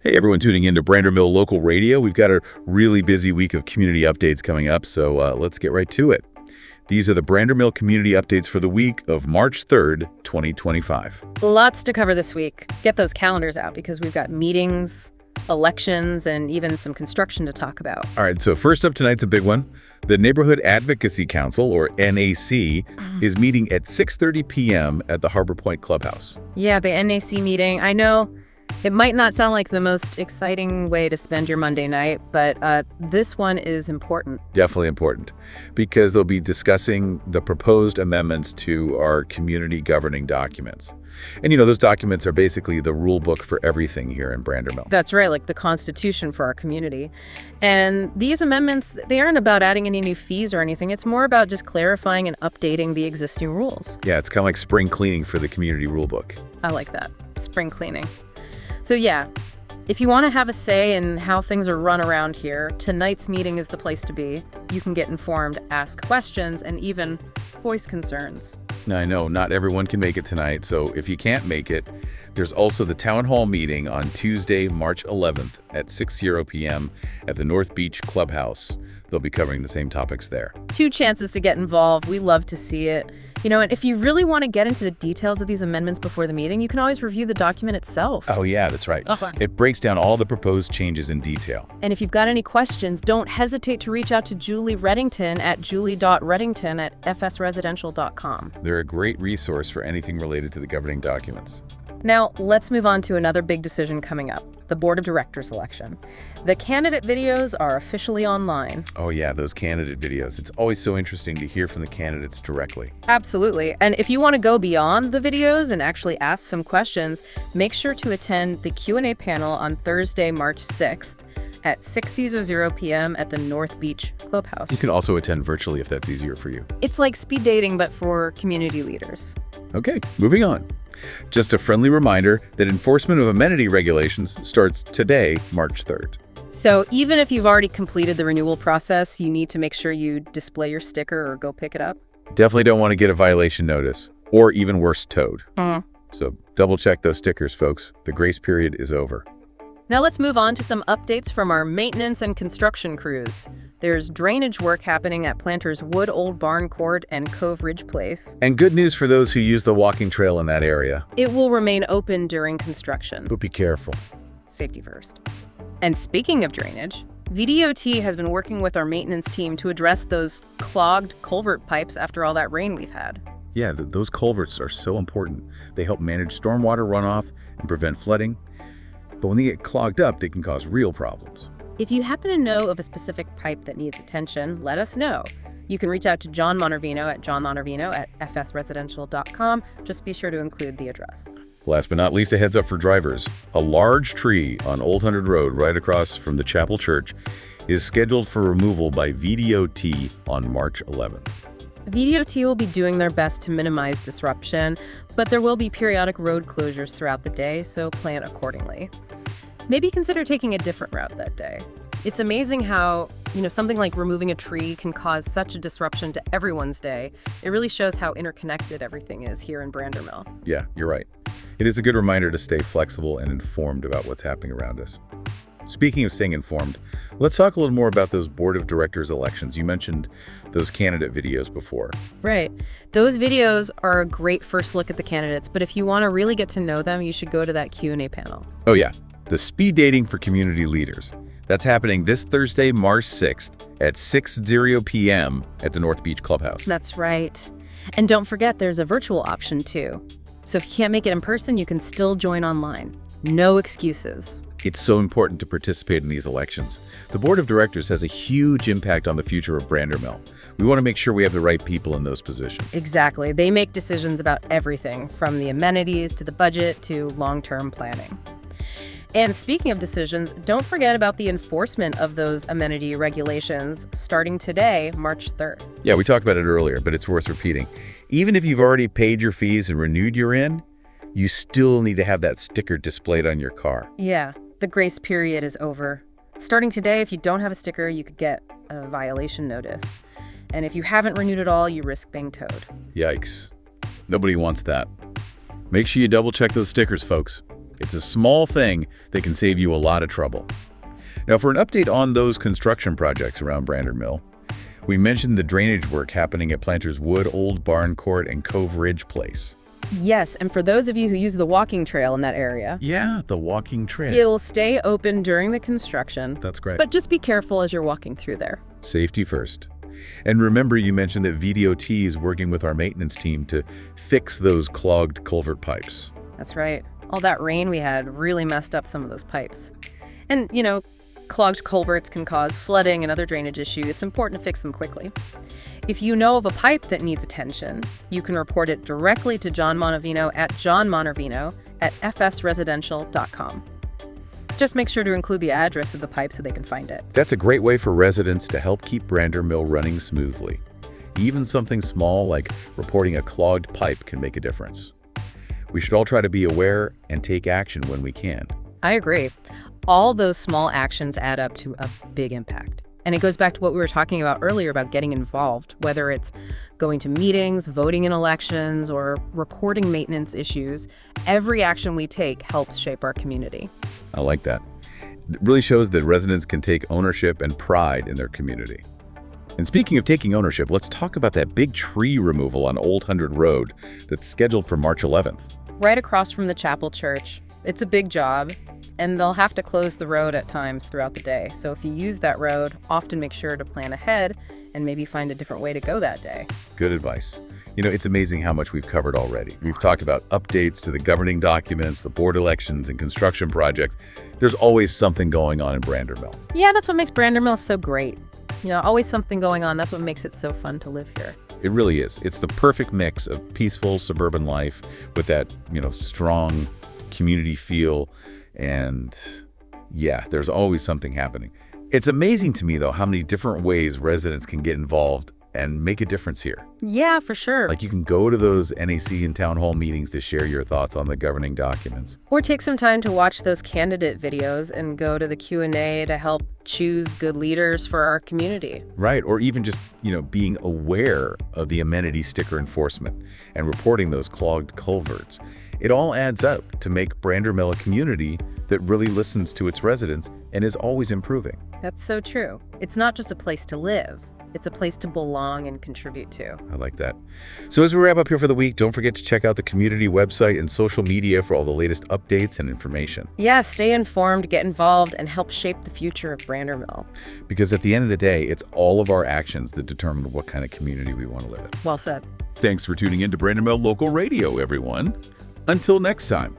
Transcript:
Hey, everyone tuning in to Brandermill Local Radio. We've got a really busy week of community updates coming up, so let's get right to it. These are the Brandermill community updates for the week of March 3rd, 2025. Lots to cover this week. Get those calendars out because we've got meetings, elections, and even some construction to talk about. All right, so first up tonight's a big one. The Neighborhood Advocacy Council, or NAC, is meeting at 6:30 p.m. at the Harbour Pointe Clubhouse. Yeah, the NAC meeting. I know it might not sound like the most exciting way to spend your Monday night, but this one is important. Definitely important, because they'll be discussing the proposed amendments to our community governing documents. And, those documents are basically the rule book for everything here in Brandermill. That's right, like the Constitution for our community. And these amendments, they aren't about adding any new fees or anything. It's more about just clarifying and updating the existing rules. Yeah, it's kind of like spring cleaning for the community rule book. I like that, spring cleaning. So yeah, if you want to have a say in how things are run around here, tonight's meeting is the place to be. You can get informed, ask questions, and even voice concerns. I know not everyone can make it tonight, so if you can't make it, there's also the Town Hall meeting on Tuesday, March 11th at 6:00 p.m. at the North Beach Clubhouse. They'll be covering the same topics there. 2 chances to get involved. We love to see it. And if you really want to get into the details of these amendments before the meeting, you can always review the document itself. Oh, yeah, that's right. Okay. It breaks down all the proposed changes in detail. And if you've got any questions, don't hesitate to reach out to Julie Reddington at julie.reddington@fsresidential.com. They're a great resource for anything related to the governing documents. Now, let's move on to another big decision coming up, the Board of Directors election. The candidate videos are officially online. Oh yeah, those candidate videos. It's always so interesting to hear from the candidates directly. Absolutely. And if you want to go beyond the videos and actually ask some questions, make sure to attend the Q&A panel on Thursday, March 6th at 6:00 p.m. at the North Beach Clubhouse. You can also attend virtually if that's easier for you. It's like speed dating, but for community leaders. Okay, moving on. Just a friendly reminder that enforcement of amenity regulations starts today, March 3rd. So even if you've already completed the renewal process, you need to make sure you display your sticker or go pick it up. Definitely don't want to get a violation notice, or even worse, towed. So double check those stickers, folks. The grace period is over. Now let's move on to some updates from our maintenance and construction crews. There's drainage work happening at Planters Wood Old Barn Court and Cove Ridge Place. And good news for those who use the walking trail in that area. It will remain open during construction. But be careful. Safety first. And speaking of drainage, VDOT has been working with our maintenance team to address those clogged culvert pipes after all that rain we've had. Yeah, those culverts are so important. They help manage stormwater runoff and prevent flooding. But when they get clogged up, they can cause real problems. If you happen to know of a specific pipe that needs attention, let us know. You can reach out to John Monervino at johnmonervino@fsresidential.com. Just be sure to include the address. Last but not least, a heads up for drivers. A large tree on Old Hundred Road right across from the Chapel Church is scheduled for removal by VDOT on March 11th. VDOT will be doing their best to minimize disruption, but there will be periodic road closures throughout the day, so plan accordingly. Maybe consider taking a different route that day. It's amazing how, something like removing a tree can cause such a disruption to everyone's day. It really shows how interconnected everything is here in Brandermill. Yeah, you're right. It is a good reminder to stay flexible and informed about what's happening around us. Speaking of staying informed, let's talk a little more about those Board of Directors elections. You mentioned those candidate videos before. Right. Those videos are a great first look at the candidates, but if you want to really get to know them, you should go to that Q&A panel. Oh yeah, the speed dating for community leaders. That's happening this Thursday, March 6th at 6:00 p.m. at the North Beach Clubhouse. That's right. And don't forget, there's a virtual option too. So if you can't make it in person, you can still join online. No excuses. It's so important to participate in these elections. The Board of Directors has a huge impact on the future of Brandermill. We want to make sure we have the right people in those positions. Exactly. They make decisions about everything, from the amenities to the budget to long-term planning. And speaking of decisions, don't forget about the enforcement of those amenity regulations starting today, March 3rd. Yeah, we talked about it earlier, but it's worth repeating. Even if you've already paid your fees and renewed your in, you still need to have that sticker displayed on your car. Yeah, the grace period is over. Starting today, if you don't have a sticker, you could get a violation notice. And if you haven't renewed at all, you risk being towed. Yikes. Nobody wants that. Make sure you double check those stickers, folks. It's a small thing that can save you a lot of trouble. Now, for an update on those construction projects around Brandermill, we mentioned the drainage work happening at Planters Wood, Old Barn Court, and Cove Ridge Place. Yes, and for those of you who use the walking trail in that area, Yeah, the walking trail. it'll stay open during the construction. That's great. But just be careful as you're walking through there. Safety first. And remember, you mentioned that VDOT is working with our maintenance team to fix those clogged culvert pipes. That's right. All that rain we had really messed up some of those pipes. And, clogged culverts can cause flooding and other drainage issues. It's important to fix them quickly. If you know of a pipe that needs attention, you can report it directly to John Monavino at johnmonavino@fsresidential.com. Just make sure to include the address of the pipe so they can find it. That's a great way for residents to help keep Brandermill running smoothly. Even something small like reporting a clogged pipe can make a difference. We should all try to be aware and take action when we can. I agree. All those small actions add up to a big impact. And it goes back to what we were talking about earlier about getting involved, whether it's going to meetings, voting in elections, or reporting maintenance issues. Every action we take helps shape our community. I like that. It really shows that residents can take ownership and pride in their community. And speaking of taking ownership, let's talk about that big tree removal on Old Hundred Road that's scheduled for March 11th. Right across from the chapel church. It's a big job, and they'll have to close the road at times throughout the day. So if you use that road, often make sure to plan ahead and maybe find a different way to go that day. Good advice. It's amazing how much we've covered already. We've talked about updates to the governing documents, the board elections, and construction projects. There's always something going on in Brandermill. Yeah, that's what makes Brandermill so great. Always something going on. That's what makes it so fun to live here. It really is. It's the perfect mix of peaceful suburban life with that, strong community feel. And yeah, there's always something happening. It's amazing to me, though, how many different ways residents can get involved and make a difference here. Yeah, for sure. Like you can go to those NAC and town hall meetings to share your thoughts on the governing documents. Or take some time to watch those candidate videos and go to the Q&A to help choose good leaders for our community. Right, or even just, being aware of the amenity sticker enforcement and reporting those clogged culverts. It all adds up to make Brandermill a community that really listens to its residents and is always improving. That's so true. It's not just a place to live. It's a place to belong and contribute to. I like that. So as we wrap up here for the week, don't forget to check out the community website and social media for all the latest updates and information. Yeah, stay informed, get involved, and help shape the future of Brandermill. Because at the end of the day, it's all of our actions that determine what kind of community we want to live in. Well said. Thanks for tuning in to Brandermill Local Radio, everyone. Until next time.